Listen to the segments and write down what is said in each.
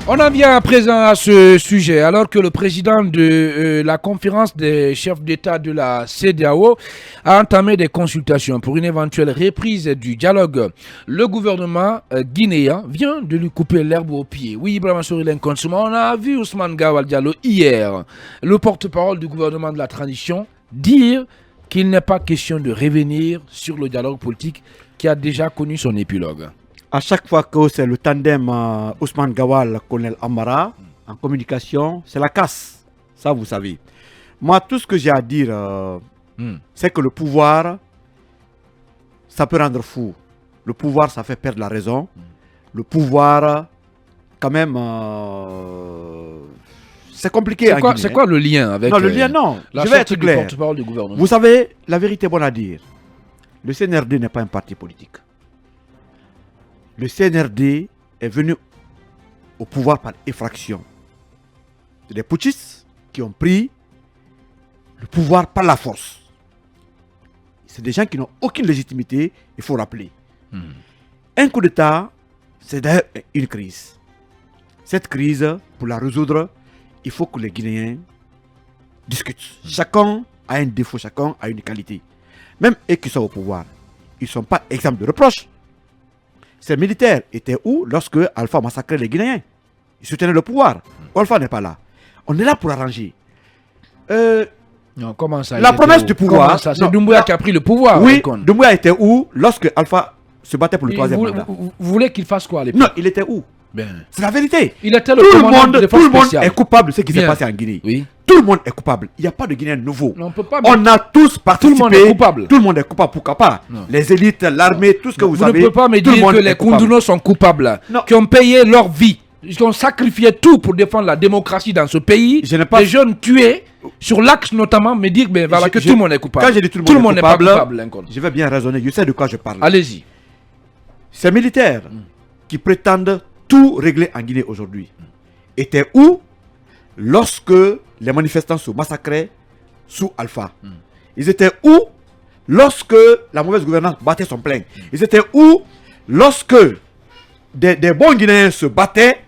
On en vient à présent à ce sujet, alors que le président de la conférence des chefs d'État de la CEDEAO a entamé des consultations pour une éventuelle reprise du dialogue. Le gouvernement guinéen vient de lui couper l'herbe au pied. Oui, Ibrahima Sory Consuma, on a vu Ousmane Gawal Diallo hier, le porte-parole du gouvernement de la transition, dire qu'il n'est pas question de revenir sur le dialogue politique qui a déjà connu son épilogue. À chaque fois que c'est le tandem Ousmane Gawal, Colonel Amara, en communication, c'est la casse. Ça, vous savez. Moi, tout ce que j'ai à dire, c'est que le pouvoir, ça peut rendre fou. Le pouvoir, ça fait perdre la raison. Le pouvoir, quand même, c'est compliqué. C'est quoi le lien avec non, le lien, non. La Je vais être du clair. porte-parole du gouvernement. Vous savez, la vérité est bonne à dire. Le CNRD n'est pas un parti politique. Le CNRD est venu au pouvoir par effraction. C'est des putschistes qui ont pris le pouvoir par la force. C'est des gens qui n'ont aucune légitimité, il faut rappeler. Un coup d'État, c'est d'ailleurs une crise. Cette crise, pour la résoudre, il faut que les Guinéens discutent. Chacun a un défaut, chacun a une qualité. Même eux qui sont au pouvoir, ils ne sont pas exempts de reproches. Ces militaires étaient où lorsque Alpha massacrait les Guinéens? Ils soutenaient le pouvoir. Alpha n'est pas là. On est là pour arranger. Non, comment ça? La promesse du pouvoir. C'est Doumbouya qui a pris le pouvoir. Oui, Doumbouya était où lorsque Alpha se battait pour le troisième mandat? Vous voulez qu'il fasse quoi à l'époque? Non, il était où? C'est la vérité. Il était tout le monde spéciales. est coupable de ce qui s'est passé en Guinée. Oui. Tout le monde est coupable. Il n'y a pas de Guinéen nouveau. Non, on a tous participé. Tout le monde est coupable. Tout le monde est coupable. Pourquoi pas? Les élites, l'armée, tout ce que vous savez. Vous ne pouvez pas me dire que les Koundounos sont coupables. Non. Qui ont payé leur vie. Ils ont sacrifié tout pour défendre la démocratie dans ce pays. Les jeunes tués, sur l'axe notamment, me dire que tout le monde est coupable. Quand j'ai dit tout le monde est coupable, je vais bien raisonner. Je sais de quoi je parle. Allez-y. Ces militaires qui prétendent tout régler en Guinée aujourd'hui étaient où lorsque les manifestants se massacraient sous Alpha? Ils étaient où lorsque la mauvaise gouvernance battait son plein? Ils étaient où lorsque des bons Guinéens se battaient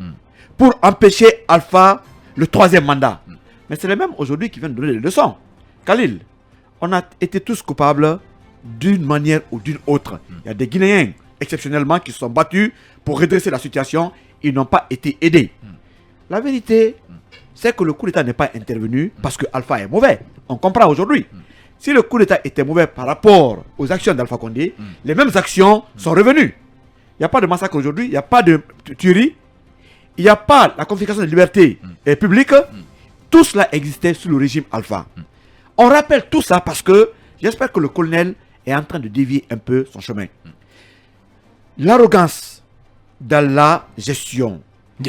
pour empêcher Alpha le troisième mandat? Mais c'est les mêmes aujourd'hui qui viennent donner des leçons. Khalil, on a été tous coupables d'une manière ou d'une autre. Il y a des Guinéens exceptionnellement qui se sont battus pour redresser la situation. Ils n'ont pas été aidés. La vérité, c'est que le coup d'État n'est pas intervenu parce que Alpha est mauvais. On comprend aujourd'hui. Si le coup d'État était mauvais par rapport aux actions d'Alpha Condé, les mêmes actions sont revenues. Il n'y a pas de massacre aujourd'hui, il n'y a pas de tuerie, il n'y a pas la confiscation de liberté publique. Tout cela existait sous le régime Alpha. On rappelle tout ça parce que j'espère que le colonel est en train de dévier un peu son chemin. L'arrogance dans la gestion,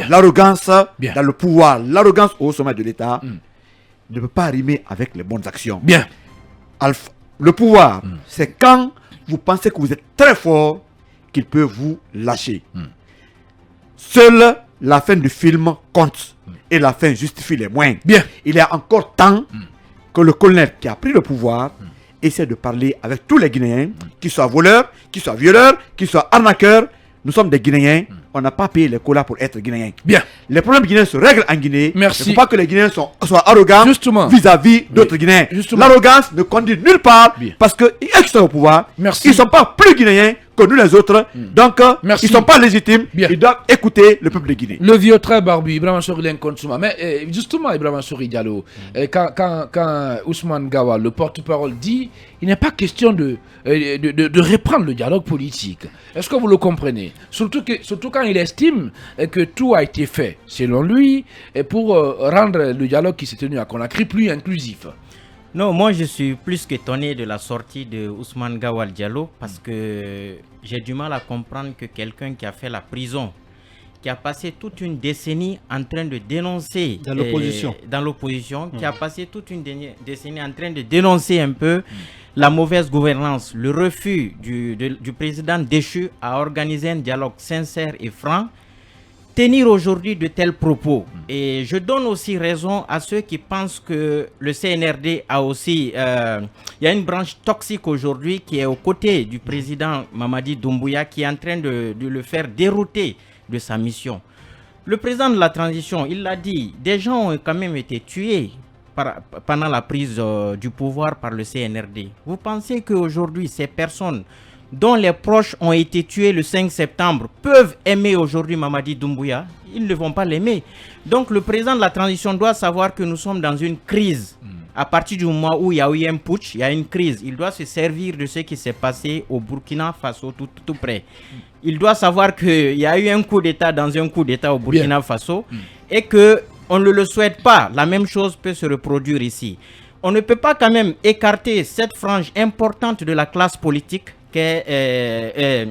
l'arrogance dans le pouvoir, l'arrogance au sommet de l'État ne peut pas rimer avec les bonnes actions. Le pouvoir, c'est quand vous pensez que vous êtes très fort qu'il peut vous lâcher. Seule la fin du film compte et la fin justifie les moyens. Il y a encore temps que le colonel qui a pris le pouvoir essaie de parler avec tous les Guinéens, qu'ils soient voleurs, qu'ils soient violeurs, qu'ils soient arnaqueurs. Nous sommes des Guinéens, on n'a pas payé les colas pour être Guinéens. Les problèmes guinéens se règlent en Guinée. Il ne faut pas que les Guinéens soient arrogants vis-à-vis d'autres Guinéens. L'arrogance ne conduit nulle part parce qu'ils sont au pouvoir. Ils ne sont pas plus Guinéens que nous les autres. Donc, ils ne sont pas légitimes. Ils doivent écouter le peuple de Guinée. Le vieux très barbu, Ibrahima Sory Consuma. Mais justement, Ibrahima Sory Diallo, quand Ousmane Gawal, le porte-parole, dit il n'est pas question de reprendre le dialogue politique. Est-ce que vous le comprenez? Surtout quand il estime que tout a été fait, selon lui, pour rendre le dialogue qui s'est tenu à Conakry plus inclusif. Non, moi je suis plus qu'étonné de la sortie de Ousmane Gawal Diallo parce que j'ai du mal à comprendre que quelqu'un qui a fait la prison, qui a passé toute une décennie en train de dénoncer dans l'opposition, qui a passé toute une décennie en train de dénoncer un peu la mauvaise gouvernance, le refus du président déchu à organiser un dialogue sincère et franc, tenir aujourd'hui de tels propos. Et je donne aussi raison à ceux qui pensent que le CNRD a aussi... il y a une branche toxique aujourd'hui qui est aux côtés du président Mamadi Doumbouya qui est en train de le faire dérouter de sa mission. Le président de la transition, il l'a dit, des gens ont quand même été tués pendant la prise du pouvoir par le CNRD. Vous pensez qu'aujourd'hui, ces personnes dont les proches ont été tués le 5 septembre peuvent aimer aujourd'hui Mamadi Doumbouya? Ils ne vont pas l'aimer. Donc le président de la transition doit savoir que nous sommes dans une crise. À partir du moment où il y a eu un putsch, il y a une crise. Il doit se servir de ce qui s'est passé au Burkina Faso tout près. Il doit savoir qu'il y a eu un coup d'État dans un coup d'État au Burkina Faso et qu'on ne le souhaite pas. La même chose peut se reproduire ici. On ne peut pas quand même écarter cette frange importante de la classe politique qu'est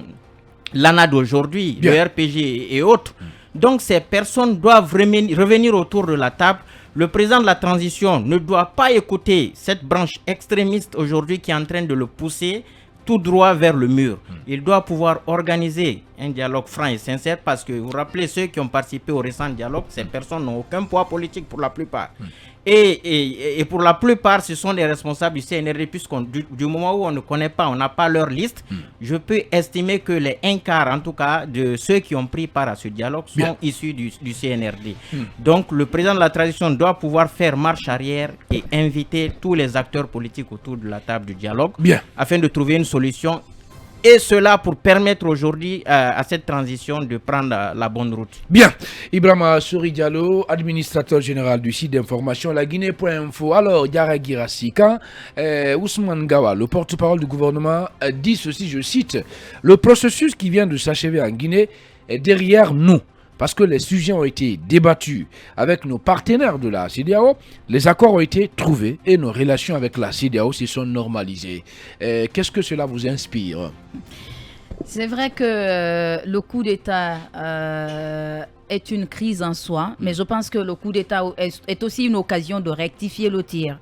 l'ANA d'aujourd'hui, le RPG et autres. Donc ces personnes doivent revenir autour de la table. Le président de la transition ne doit pas écouter cette branche extrémiste aujourd'hui qui est en train de le pousser tout droit vers le mur. Il doit pouvoir organiser un dialogue franc et sincère parce que vous vous rappelez ceux qui ont participé au récent dialogue, ces personnes n'ont aucun poids politique pour la plupart. Et pour la plupart, ce sont des responsables du CNRD puisqu'on du moment où on ne connaît pas, on n'a pas leur liste, je peux estimer que les un quart, en tout cas, de ceux qui ont pris part à ce dialogue sont issus du CNRD. Donc, le président de la transition doit pouvoir faire marche arrière et inviter tous les acteurs politiques autour de la table du dialogue afin de trouver une solution. Et cela pour permettre aujourd'hui à cette transition de prendre la bonne route. Bien. Ibrahima Souri Diallo, administrateur général du site d'information La Guinée.info. Alors, Yara Girassi, quand Ousmane Gawa, le porte-parole du gouvernement, dit ceci, je cite, « Le processus qui vient de s'achever en Guinée est derrière nous. Parce que les sujets ont été débattus avec nos partenaires de la CEDEAO, les accords ont été trouvés et nos relations avec la CEDEAO se sont normalisées. Qu'est-ce que cela vous inspire? C'est vrai que le coup d'État est une crise en soi, mais je pense que le coup d'État est aussi une occasion de rectifier le tir.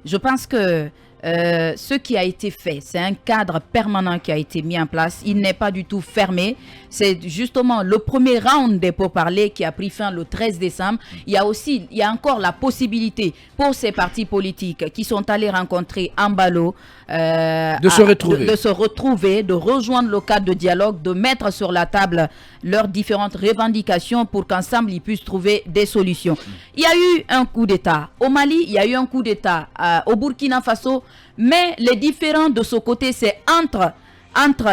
Je pense que ce qui a été fait, c'est un cadre permanent qui a été mis en place. Il n'est pas du tout fermé. C'est justement le premier round des pourparlers qui a pris fin le 13 décembre. Il y a encore la possibilité pour ces partis politiques qui sont allés rencontrer Ambalo de se retrouver, de rejoindre le cadre de dialogue, de mettre sur la table leurs différentes revendications pour qu'ensemble ils puissent trouver des solutions. Il y a eu un coup d'État au Mali, il y a eu un coup d'État au Burkina Faso, mais les différends de ce côté, c'est entre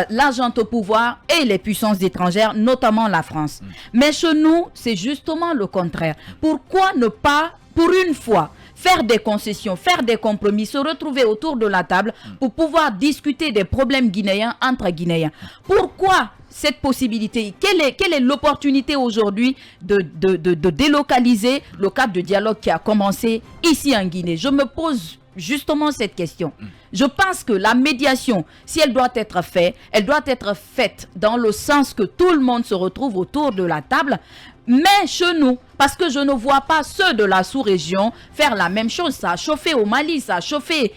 l'argent au pouvoir et les puissances étrangères, notamment la France. Mais chez nous, c'est justement le contraire. Pourquoi ne pas, pour une fois, faire des concessions, faire des compromis, se retrouver autour de la table pour pouvoir discuter des problèmes guinéens entre Guinéens? Pourquoi cette possibilité? Quelle est l'opportunité aujourd'hui de délocaliser le cadre de dialogue qui a commencé ici en Guinée? Je me pose justement cette question. Je pense que la médiation, si elle doit être faite, elle doit être faite dans le sens que tout le monde se retrouve autour de la table, mais chez nous, parce que je ne vois pas ceux de la sous-région faire la même chose. Ça a chauffé au Mali, ça a chauffé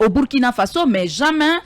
au Burkina Faso, mais jamais,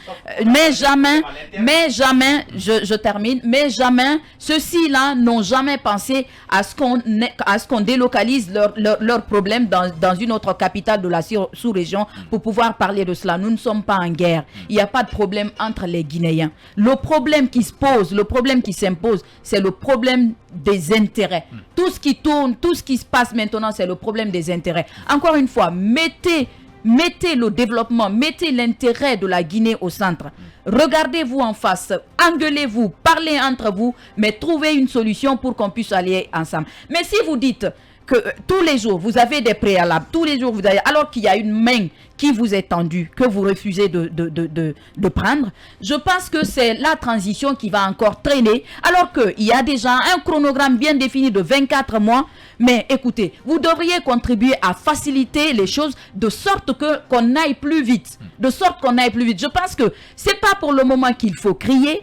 je termine, mais jamais, ceux-ci-là n'ont jamais pensé à ce qu'on délocalise leurs problèmes dans une autre capitale de la sous-région pour pouvoir parler de cela. Nous ne sommes pas en guerre. Il n'y a pas de problème entre les Guinéens. Le problème qui se pose, le problème qui s'impose, c'est le problème des intérêts. Tout ce qui tourne, tout ce qui se passe maintenant, c'est le problème des intérêts. Encore une fois, mettez le développement, mettez l'intérêt de la Guinée au centre. Regardez-vous en face, engueulez-vous, parlez entre vous, mais trouvez une solution pour qu'on puisse aller ensemble. Mais si vous dites que tous les jours, vous avez des préalables, tous les jours, vous avez, alors qu'il y a une main qui vous est tendue, que vous refusez de prendre, je pense que c'est la transition qui va encore traîner, alors qu'il y a déjà un chronogramme bien défini de 24 mois. Mais écoutez, vous devriez contribuer à faciliter les choses de sorte qu'on aille plus vite. Je pense que c'est pas pour le moment qu'il faut crier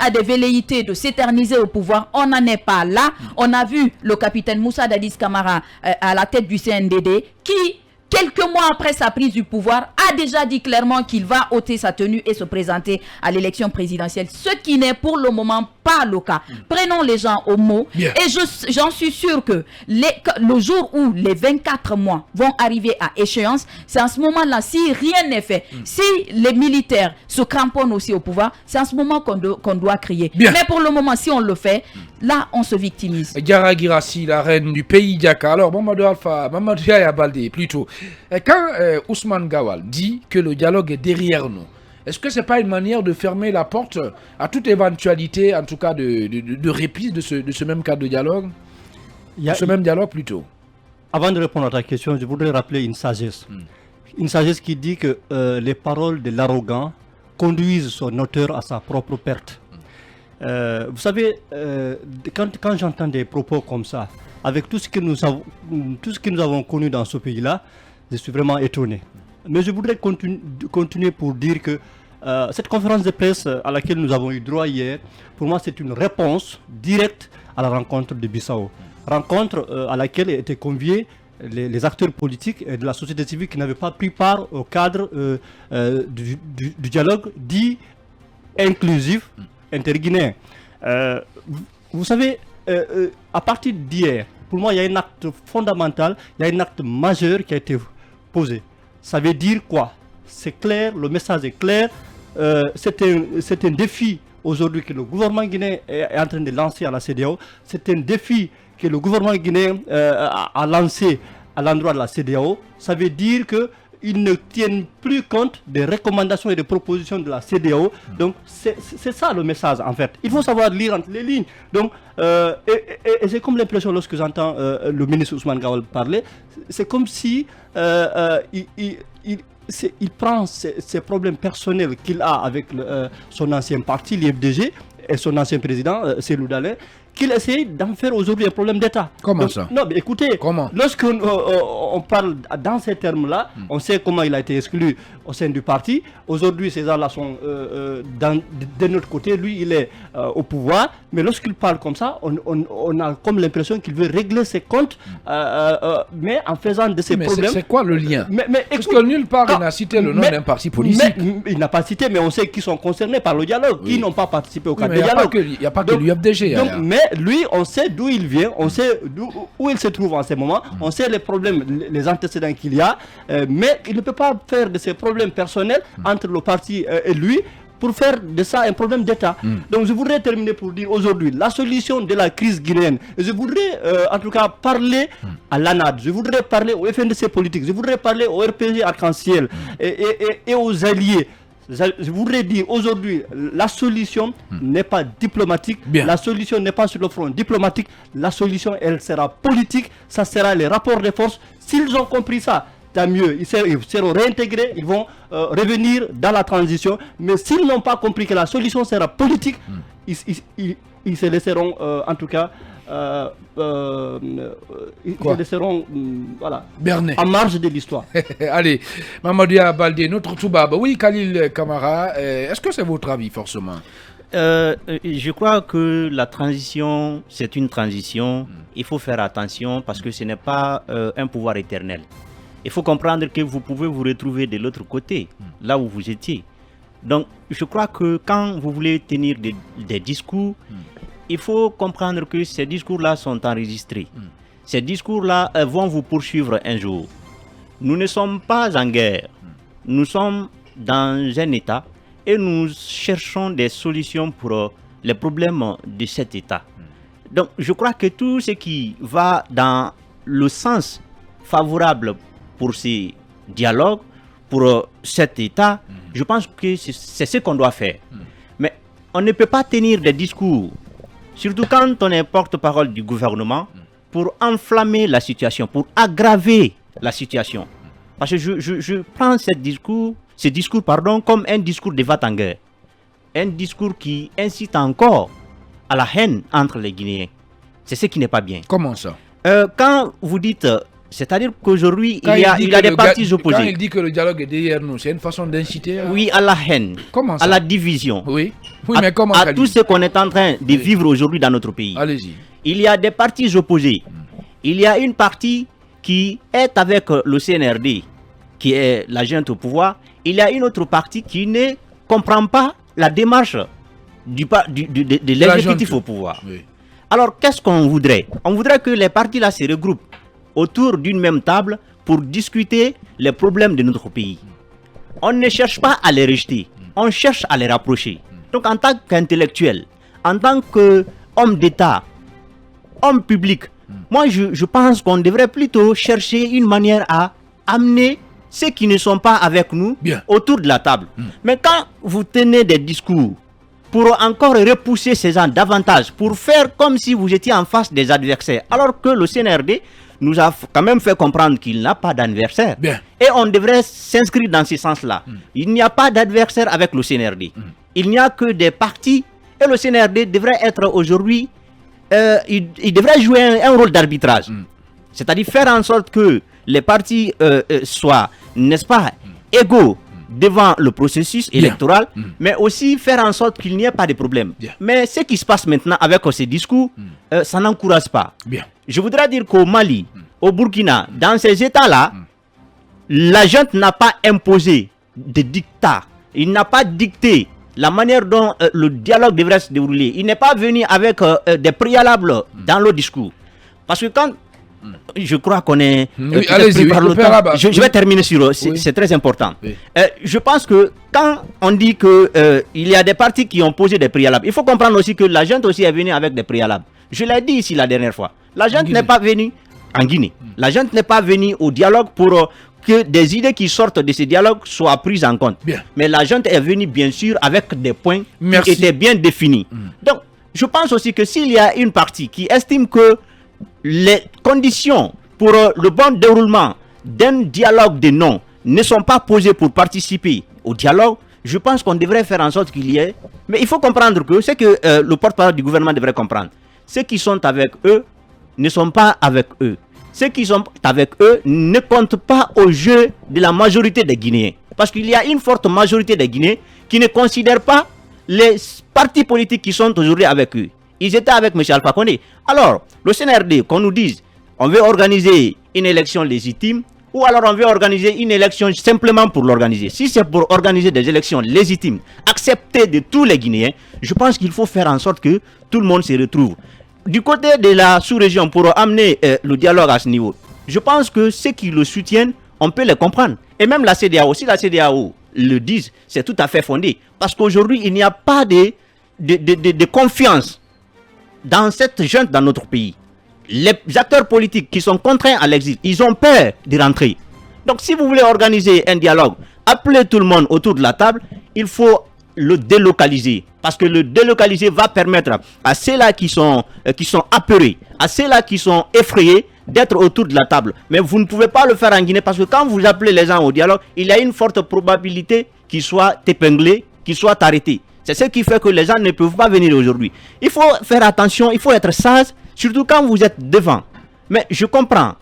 à des velléités de s'éterniser au pouvoir. On n'en est pas là. On a vu le capitaine Moussa Dadis Camara à la tête du CNDD qui quelques mois après sa prise du pouvoir, a déjà dit clairement qu'il va ôter sa tenue et se présenter à l'élection présidentielle, ce qui n'est pour le moment pas le cas. Prenons les gens au mot. Bien. Et j'en suis sûr que le jour où les 24 mois vont arriver à échéance, c'est en ce moment-là, si rien n'est fait, si les militaires se cramponnent aussi au pouvoir, c'est en ce moment qu'on doit crier. Bien. Mais pour le moment, si on le fait, là, on se victimise. Diarra Girassi, la reine du pays Diaka. Alors, Mamadou Yaya Baldé, plutôt. Quand Ousmane Gawal dit que le dialogue est derrière nous, est-ce que ce n'est pas une manière de fermer la porte à toute éventualité, en tout cas de répit de ce même cadre de dialogue, ce même dialogue plutôt? Avant de répondre à ta question, je voudrais rappeler une sagesse. Une sagesse qui dit que les paroles de l'arrogant conduisent son auteur à sa propre perte. Vous savez, quand j'entends des propos comme ça, avec tout ce que nous avons connu dans ce pays-là, je suis vraiment étonné. Mais je voudrais continuer pour dire que cette conférence de presse à laquelle nous avons eu droit hier, pour moi c'est une réponse directe à la rencontre de Bissau. Rencontre à laquelle étaient conviés les acteurs politiques et de la société civile qui n'avaient pas pris part au cadre du dialogue dit inclusif interguinéen. Vous savez, à partir d'hier, pour moi il y a un acte fondamental, il y a un acte majeur qui a été posé. Ça veut dire quoi? C'est clair, le message est clair. C'est un défi aujourd'hui que le gouvernement guinéen est en train de lancer à la CEDEAO. C'est un défi que le gouvernement guinéen a lancé à l'endroit de la CEDEAO. Ça veut dire qu'ils ne tiennent plus compte des recommandations et des propositions de la CEDEAO. Donc c'est ça le message en fait. Il faut savoir lire entre les lignes. Donc, et j'ai comme l'impression lorsque j'entends le ministre Ousmane Gawal parler, c'est comme si il prend ses problèmes personnels qu'il a avec son ancien parti, l'IFDG, et son ancien président, Cellou Dalein, qu'il essaye d'en faire aujourd'hui un problème d'État. Comment ça? Non, mais écoutez, lorsqu'on on parle dans ces termes-là, on sait comment il a été exclu au sein du parti. Aujourd'hui, ces gens-là sont de notre côté. Lui, il est au pouvoir. Mais lorsqu'il parle comme ça, on a comme l'impression qu'il veut régler ses comptes, mais en faisant de ses problèmes... C'est quoi le lien? Parce que nulle part, il n'a cité le nom d'un parti politique. Il n'a pas cité, mais on sait qui sont concernés par le dialogue, qui n'ont pas participé au cadre du dialogue. Il n'y a pas que l'UFDG. Mais lui, on sait d'où il vient, on sait où il se trouve en ce moment, on sait les problèmes, les antécédents qu'il y a, mais il ne peut pas faire de ses problèmes personnels entre le parti et lui pour faire de ça un problème d'État. Donc je voudrais terminer pour dire aujourd'hui la solution de la crise guinéenne. Je voudrais en tout cas parler à l'ANAD, je voudrais parler au FNDC politique, je voudrais parler au RPG Arc-en-Ciel et aux alliés. Je voudrais dire aujourd'hui, la solution n'est pas diplomatique, la solution n'est pas sur le front diplomatique, la solution elle sera politique, ça sera les rapports de force. S'ils ont compris ça, tant mieux, ils seront réintégrés, ils vont revenir dans la transition, mais s'ils n'ont pas compris que la solution sera politique, ils se laisseront en tout cas... ils laisseront Bernet en marge de l'histoire. Allez, Mamadou Baldé, notre Toubab. Oui, Khalil Camara, est-ce que c'est votre avis forcément? Je crois que la transition, c'est une transition. Il faut faire attention parce que ce n'est pas un pouvoir éternel. Il faut comprendre que vous pouvez vous retrouver de l'autre côté, là où vous étiez. Donc, je crois que quand vous voulez tenir des discours, il faut comprendre que ces discours-là sont enregistrés. Ces discours-là vont vous poursuivre un jour. Nous ne sommes pas en guerre. Nous sommes dans un État et nous cherchons des solutions pour les problèmes de cet État. Donc, je crois que tout ce qui va dans le sens favorable pour ces dialogues, pour cet État, je pense que c'est ce qu'on doit faire. Mais on ne peut pas tenir des discours, surtout quand on est porte-parole du gouvernement, pour enflammer la situation, pour aggraver la situation. Parce que je prends ce discours comme un discours de va-t-en-guerre. Un discours qui incite encore à la haine entre les Guinéens. C'est ce qui n'est pas bien. Comment ça? Quand vous dites... C'est-à-dire qu'aujourd'hui, il y a des partis opposés. Quand il dit que le dialogue est derrière nous, c'est une façon d'inciter Oui, à la haine, comment ça? À la division. Oui, mais comment à tout ce qu'on est en train de vivre aujourd'hui dans notre pays. Allez-y. Il y a des partis opposés. Il y a une partie qui est avec le CNRD, qui est la junte au pouvoir, il y a une autre partie qui ne comprend pas la démarche de l'exécutif au pouvoir. Oui. Alors, qu'est-ce qu'on voudrait? On voudrait que les partis là se regroupent autour d'une même table pour discuter les problèmes de notre pays. On ne cherche pas à les rejeter, on cherche à les rapprocher. Donc, en tant qu'intellectuel, en tant qu'homme d'État, homme public, moi je pense qu'on devrait plutôt chercher une manière à amener ceux qui ne sont pas avec nous autour de la table. Mais quand vous tenez des discours pour encore repousser ces gens davantage, pour faire comme si vous étiez en face des adversaires, alors que le CNRD nous a quand même fait comprendre qu'il n'a pas d'adversaire. Et on devrait s'inscrire dans ce sens-là. Il n'y a pas d'adversaire avec le CNRD. Il n'y a que des partis. Et le CNRD devrait être aujourd'hui, il devrait jouer un rôle d'arbitrage. C'est-à-dire faire en sorte que les partis soient, n'est-ce pas, égaux devant le processus électoral, mais aussi faire en sorte qu'il n'y ait pas de problème. Mais ce qui se passe maintenant avec ces discours, ça n'encourage pas. Je voudrais dire qu'au Mali, au Burkina, dans ces États-là, la junte n'a pas imposé de dictat. Il n'a pas dicté la manière dont le dialogue devrait se dérouler. Il n'est pas venu avec des préalables dans le discours. Parce que quand je crois qu'on est allez-y, par le temps, je vais terminer sur c'est très important. Je pense que quand on dit que il y a des partis qui ont posé des préalables, il faut comprendre aussi que la junte aussi est venue avec des préalables. Je l'ai dit ici la dernière fois. La junte n'est pas venue en Guinée. La junte n'est pas venue au dialogue pour que des idées qui sortent de ce dialogue soient prises en compte. Mais la junte est venue bien sûr avec des points qui étaient bien définis. Donc, je pense aussi que s'il y a une partie qui estime que les conditions pour le bon déroulement d'un dialogue de non ne sont pas posées pour participer au dialogue, je pense qu'on devrait faire en sorte qu'il y ait... Mais il faut comprendre que c'est que le porte-parole du gouvernement devrait comprendre. Ceux qui sont avec eux ne sont pas avec eux. Ceux qui sont avec eux ne comptent pas au jeu de la majorité des Guinéens. Parce qu'il y a une forte majorité des Guinéens qui ne considèrent pas les partis politiques qui sont aujourd'hui avec eux. Ils étaient avec M. Alpha Condé. Alors, le CNRD, qu'on nous dise, on veut organiser une élection légitime, ou alors on veut organiser une élection simplement pour l'organiser. Si c'est pour organiser des élections légitimes, acceptées de tous les Guinéens, je pense qu'il faut faire en sorte que tout le monde se retrouve. Du côté de la sous-région, pour amener le dialogue à ce niveau, je pense que ceux qui le soutiennent, on peut les comprendre. Et même la CEDEAO, si la CEDEAO le disent, c'est tout à fait fondé. Parce qu'aujourd'hui, il n'y a pas de confiance dans cette junte dans notre pays. Les acteurs politiques qui sont contraints à l'exil, ils ont peur de rentrer. Donc si vous voulez organiser un dialogue, appelez tout le monde autour de la table, il faut le délocaliser. Parce que le délocaliser va permettre à ceux-là qui sont apeurés, à ceux-là qui sont effrayés, d'être autour de la table. Mais vous ne pouvez pas le faire en Guinée parce que quand vous appelez les gens au dialogue, il y a une forte probabilité qu'ils soient épinglés, qu'ils soient arrêtés. C'est ce qui fait que les gens ne peuvent pas venir aujourd'hui. Il faut faire attention, il faut être sage, surtout quand vous êtes devant. Mais je comprends,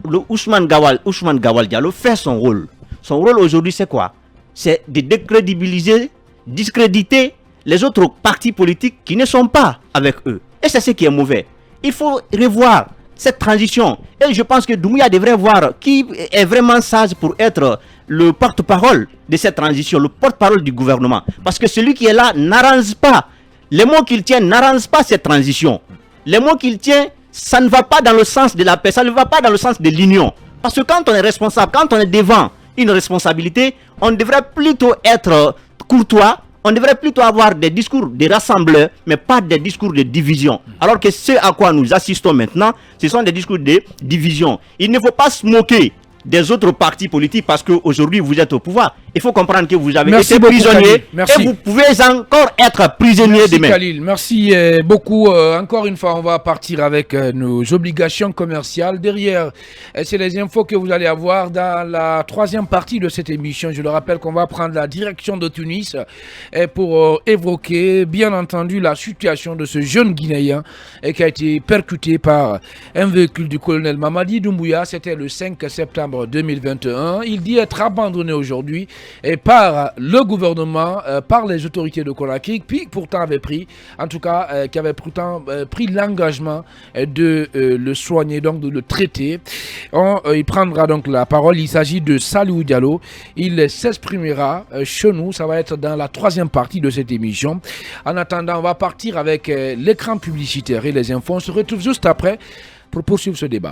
le Ousmane Gawal Diallo fait son rôle. Son rôle aujourd'hui, c'est quoi? C'est de décrédibiliser, discréditer les autres partis politiques qui ne sont pas avec eux. Et c'est ce qui est mauvais. Il faut revoir cette transition. Et je pense que Doumbouya devrait voir qui est vraiment sage pour être le porte-parole de cette transition, le porte-parole du gouvernement. Parce que celui qui est là n'arrange pas. Les mots qu'il tient n'arrangent pas cette transition. Les mots qu'il tient, ça ne va pas dans le sens de la paix, ça ne va pas dans le sens de l'union. Parce que quand on est responsable, quand on est devant une responsabilité, on devrait plutôt être courtois, on devrait plutôt avoir des discours de rassembleurs, mais pas des discours de division. Alors que ce à quoi nous assistons maintenant, ce sont des discours de division. Il ne faut pas se moquer des autres partis politiques parce qu'aujourd'hui vous êtes au pouvoir. Il faut comprendre que vous avez été prisonnier et vous pouvez encore être prisonnier demain. Khalil, merci beaucoup. Encore une fois, on va partir avec nos obligations commerciales. Derrière, c'est les infos que vous allez avoir dans la troisième partie de cette émission. Je le rappelle qu'on va prendre la direction de Tunis pour évoquer, bien entendu, la situation de ce jeune Guinéen qui a été percuté par un véhicule du colonel Mamadi Doumbouya. C'était le 5 septembre septembre 2021. Il dit être abandonné aujourd'hui par le gouvernement, par les autorités de Conakry, qui pourtant avait pris, pris l'engagement de le soigner, donc de le traiter. Il prendra donc la parole. Il s'agit de Salihou Diallo. Il s'exprimera chez nous. Ça va être dans la troisième partie de cette émission. En attendant, on va partir avec l'écran publicitaire et les infos. On se retrouve juste après pour poursuivre ce débat.